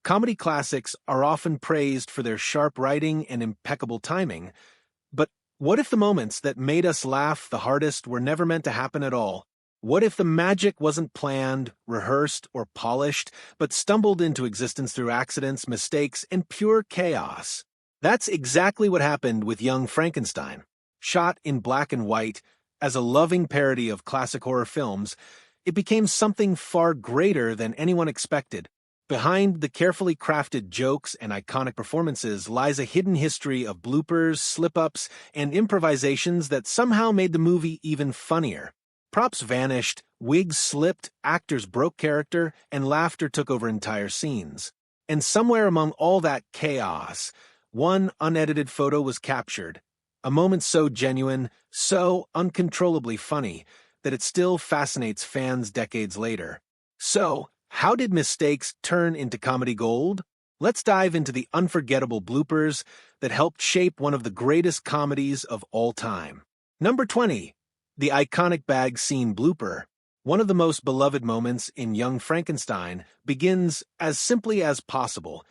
Comedy classics are often praised for their sharp writing and impeccable timing, but what if the moments that made us laugh the hardest were never meant to happen at all? What if the magic wasn't planned, rehearsed, or polished, but stumbled into existence through accidents, mistakes, and pure chaos? That's exactly what happened with Young Frankenstein. Shot in black and white, as a loving parody of classic horror films, it became something far greater than anyone expected. Behind the carefully crafted jokes and iconic performances lies a hidden history of bloopers, slip-ups, and improvisations that somehow made the movie even funnier. Props vanished, wigs slipped, actors broke character, and laughter took over entire scenes. And somewhere among all that chaos, one unedited photo was captured. A moment so genuine, so uncontrollably funny, that it still fascinates fans decades later. So, how did mistakes turn into comedy gold? Let's dive into the unforgettable bloopers that helped shape one of the greatest comedies of all time. Number 20. The iconic bag scene blooper. One of the most beloved moments in Young Frankenstein begins as simply as possible.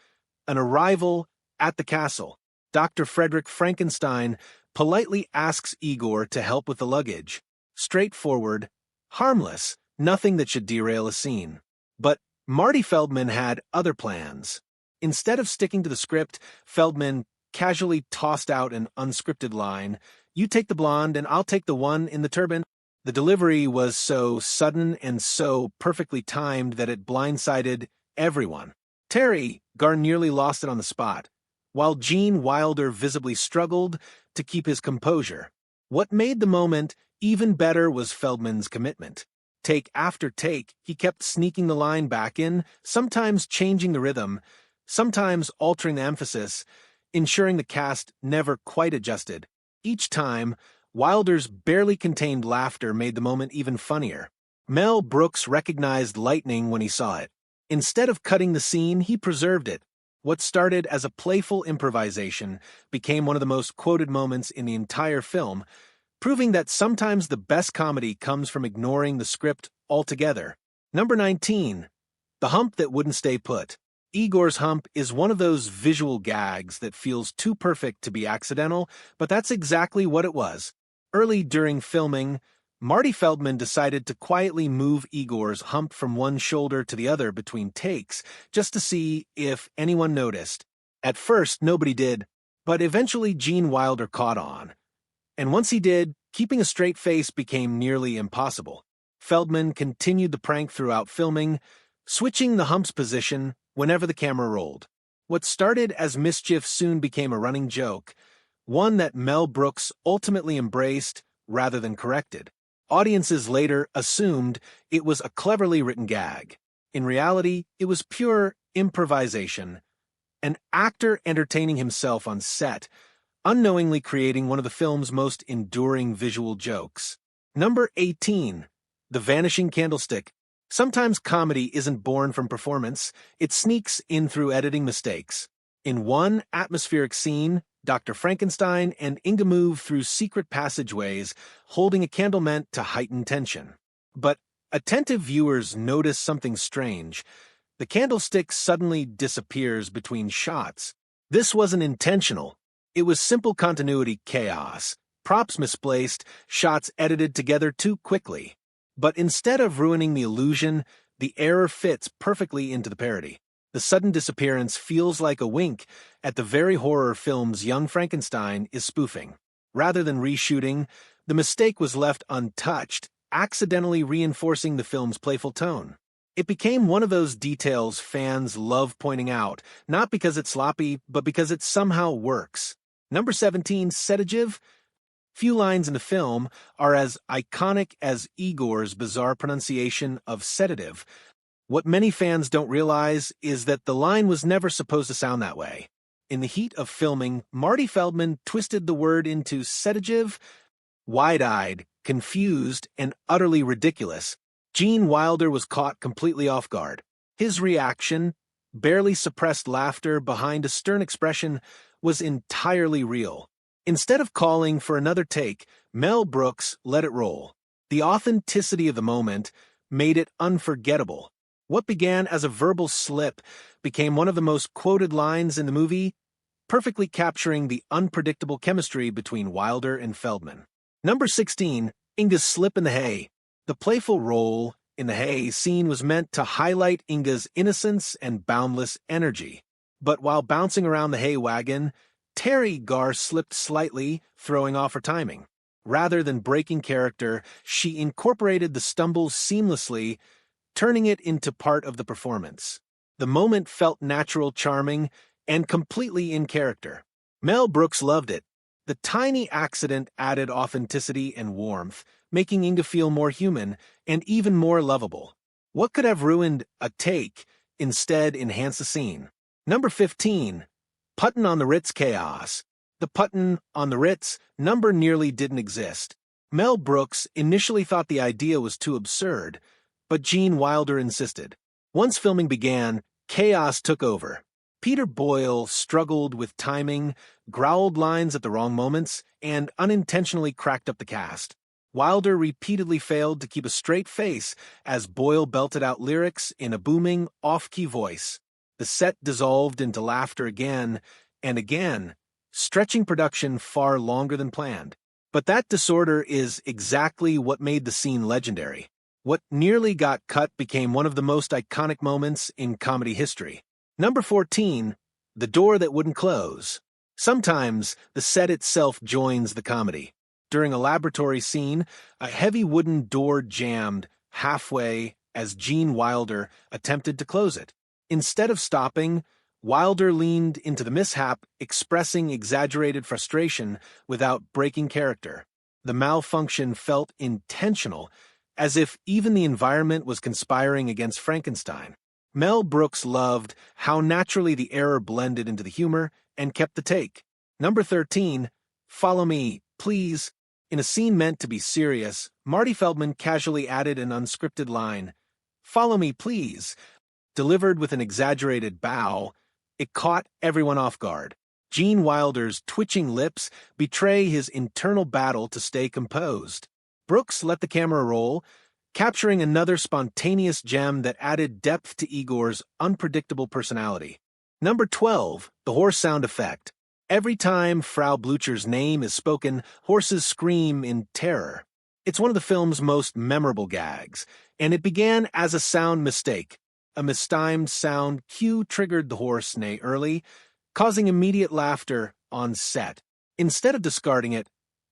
An arrival at the castle. Dr. Frederick Frankenstein politely asks Igor to help with the luggage. Straightforward, harmless, nothing that should derail a scene. But Marty Feldman had other plans. Instead of sticking to the script, Feldman casually tossed out an unscripted line, "You take the blonde and I'll take the one in the turban." The delivery was so sudden and so perfectly timed that it blindsided everyone. Terry Garr nearly lost it on the spot, while Gene Wilder visibly struggled to keep his composure. What made the moment even better was Feldman's commitment. Take after take, he kept sneaking the line back in, sometimes changing the rhythm, sometimes altering the emphasis, ensuring the cast never quite adjusted. Each time, Wilder's barely contained laughter made the moment even funnier. Mel Brooks recognized lightning when he saw it. Instead of cutting the scene, he preserved it. What started as a playful improvisation became one of the most quoted moments in the entire film, proving that sometimes the best comedy comes from ignoring the script altogether. Number 19. The hump that wouldn't stay put. Igor's hump is one of those visual gags that feels too perfect to be accidental, but that's exactly what it was. Early during filming, Marty Feldman decided to quietly move Igor's hump from one shoulder to the other between takes, just to see if anyone noticed. At first, nobody did, but eventually Gene Wilder caught on. And once he did, keeping a straight face became nearly impossible. Feldman continued the prank throughout filming, switching the hump's position whenever the camera rolled. What started as mischief soon became a running joke, one that Mel Brooks ultimately embraced rather than corrected. Audiences later assumed it was a cleverly written gag. In reality, it was pure improvisation, an actor entertaining himself on set, unknowingly creating one of the film's most enduring visual jokes. Number 18. The vanishing candlestick. Sometimes comedy isn't born from performance, it sneaks in through editing mistakes. In one atmospheric scene, Dr. Frankenstein and Inga move through secret passageways, holding a candle meant to heighten tension. But attentive viewers notice something strange. The candlestick suddenly disappears between shots. This wasn't intentional. It was simple continuity chaos. Props misplaced, shots edited together too quickly. But instead of ruining the illusion, the error fits perfectly into the parody. The sudden disappearance feels like a wink at the very horror films Young Frankenstein is spoofing. Rather than reshooting, the mistake was left untouched, accidentally reinforcing the film's playful tone. It became one of those details fans love pointing out, not because it's sloppy, but because it somehow works. Number 17, sedative. Few lines in the film are as iconic as Igor's bizarre pronunciation of sedative. What many fans don't realize is that the line was never supposed to sound that way. In the heat of filming, Marty Feldman twisted the word into sedative, wide-eyed, confused, and utterly ridiculous. Gene Wilder was caught completely off guard. His reaction, barely suppressed laughter behind a stern expression, was entirely real. Instead of calling for another take, Mel Brooks let it roll. The authenticity of the moment made it unforgettable. What began as a verbal slip became one of the most quoted lines in the movie, perfectly capturing the unpredictable chemistry between Wilder and Feldman. Number 16, Inga's slip in the hay. The playful roll in the hay scene was meant to highlight Inga's innocence and boundless energy. But while bouncing around the hay wagon, Terry Garr slipped slightly, throwing off her timing. Rather than breaking character, she incorporated the stumble seamlessly, turning it into part of the performance. The moment felt natural, charming, and completely in character. Mel Brooks loved it. The tiny accident added authenticity and warmth, making Inga feel more human and even more lovable. What could have ruined a take instead enhanced the scene? Number 15, Puttin on the Ritz chaos. The Puttin on the Ritz number nearly didn't exist. Mel Brooks initially thought the idea was too absurd, but Gene Wilder insisted. Once filming began, chaos took over. Peter Boyle struggled with timing, growled lines at the wrong moments, and unintentionally cracked up the cast. Wilder repeatedly failed to keep a straight face as Boyle belted out lyrics in a booming, off-key voice. The set dissolved into laughter again and again, stretching production far longer than planned. But that disorder is exactly what made the scene legendary. What nearly got cut became one of the most iconic moments in comedy history. Number 14, the door that wouldn't close. Sometimes the set itself joins the comedy. During a laboratory scene, a heavy wooden door jammed halfway as Gene Wilder attempted to close it. Instead of stopping, Wilder leaned into the mishap, expressing exaggerated frustration without breaking character. The malfunction felt intentional, as if even the environment was conspiring against Frankenstein. Mel Brooks loved how naturally the error blended into the humor and kept the take. Number 13, Follow Me, Please. In a scene meant to be serious, Marty Feldman casually added an unscripted line, Follow me, please. Delivered with an exaggerated bow, it caught everyone off guard. Gene Wilder's twitching lips betray his internal battle to stay composed. Brooks let the camera roll, capturing another spontaneous gem that added depth to Igor's unpredictable personality. Number 12, the horse sound effect. Every time Frau Blücher's name is spoken, horses scream in terror. It's one of the film's most memorable gags, and it began as a sound mistake. A mistimed sound cue triggered the horse neigh early, causing immediate laughter on set. Instead of discarding it,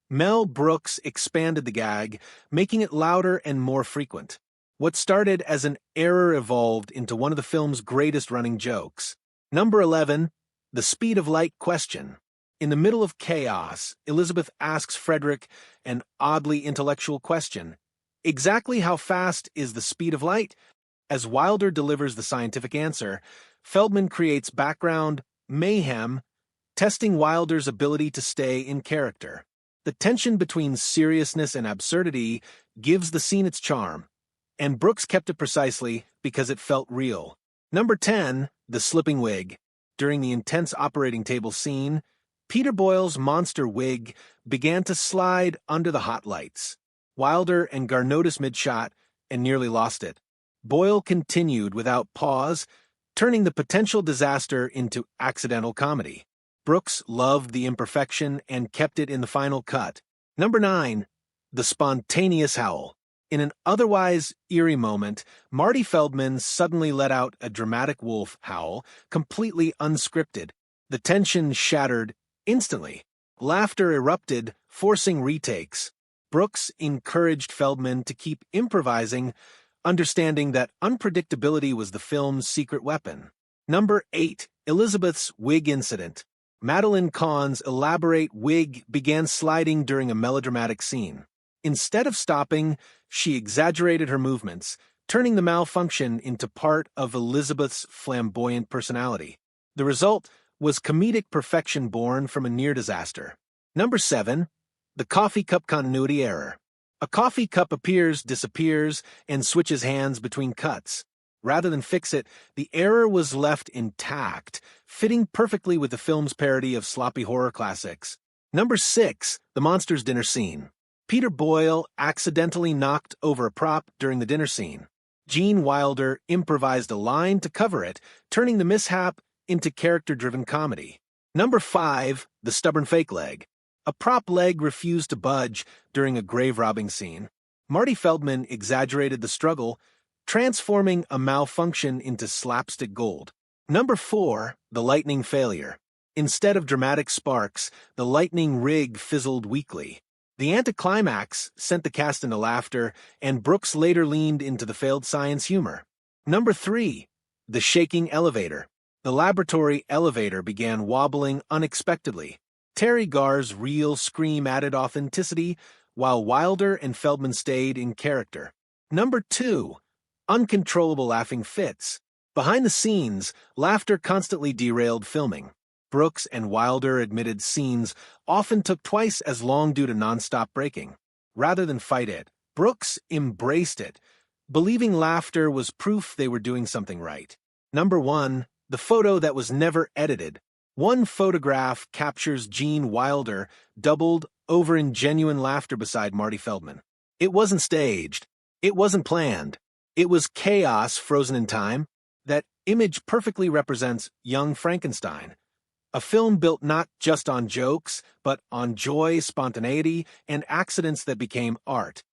Mel Brooks expanded the gag, making it louder and more frequent. What started as an error evolved into one of the film's greatest running jokes. Number 11, the speed of light question. In the middle of chaos, Elizabeth asks Frederick an oddly intellectual question. Exactly how fast is the speed of light? As Wilder delivers the scientific answer, Feldman creates background mayhem, testing Wilder's ability to stay in character. The tension between seriousness and absurdity gives the scene its charm, and Brooks kept it precisely because it felt real. Number 10, the slipping wig. During the intense operating table scene, Peter Boyle's monster wig began to slide under the hot lights. Wilder and Garr noticed mid-shot and nearly lost it. Boyle continued without pause, turning the potential disaster into accidental comedy. Brooks loved the imperfection and kept it in the final cut. Number 9, the spontaneous howl. In an otherwise eerie moment, Marty Feldman suddenly let out a dramatic wolf howl, completely unscripted. The tension shattered instantly. Laughter erupted, forcing retakes. Brooks encouraged Feldman to keep improvising, understanding that unpredictability was the film's secret weapon. Number 8, Elizabeth's wig incident. Madeline Kahn's elaborate wig began sliding during a melodramatic scene. Instead of stopping, she exaggerated her movements, turning the malfunction into part of Elizabeth's flamboyant personality. The result was comedic perfection born from a near disaster. Number 7, the coffee cup continuity error. A coffee cup appears, disappears, and switches hands between cuts. Rather than fix it, the error was left intact, fitting perfectly with the film's parody of sloppy horror classics. Number 6, the monster's dinner scene. Peter Boyle accidentally knocked over a prop during the dinner scene. Gene Wilder improvised a line to cover it, turning the mishap into character-driven comedy. Number 5, the stubborn fake leg. A prop leg refused to budge during a grave-robbing scene. Marty Feldman exaggerated the struggle, transforming a malfunction into slapstick gold. Number 4, the lightning failure. Instead of dramatic sparks, the lightning rig fizzled weakly. The anticlimax sent the cast into laughter, and Brooks later leaned into the failed science humor. Number 3, the shaking elevator. The laboratory elevator began wobbling unexpectedly. Terry Garr's real scream added authenticity, while Wilder and Feldman stayed in character. Number 2, uncontrollable laughing fits. Behind the scenes, laughter constantly derailed filming. Brooks and Wilder admitted scenes often took twice as long due to nonstop breaking. Rather than fight it, Brooks embraced it, believing laughter was proof they were doing something right. Number 1, the photo that was never edited. One photograph captures Gene Wilder doubled over in genuine laughter beside Marty Feldman. It wasn't staged. It wasn't planned. It was chaos frozen in time. That image perfectly represents Young Frankenstein, a film built not just on jokes, but on joy, spontaneity, and accidents that became art.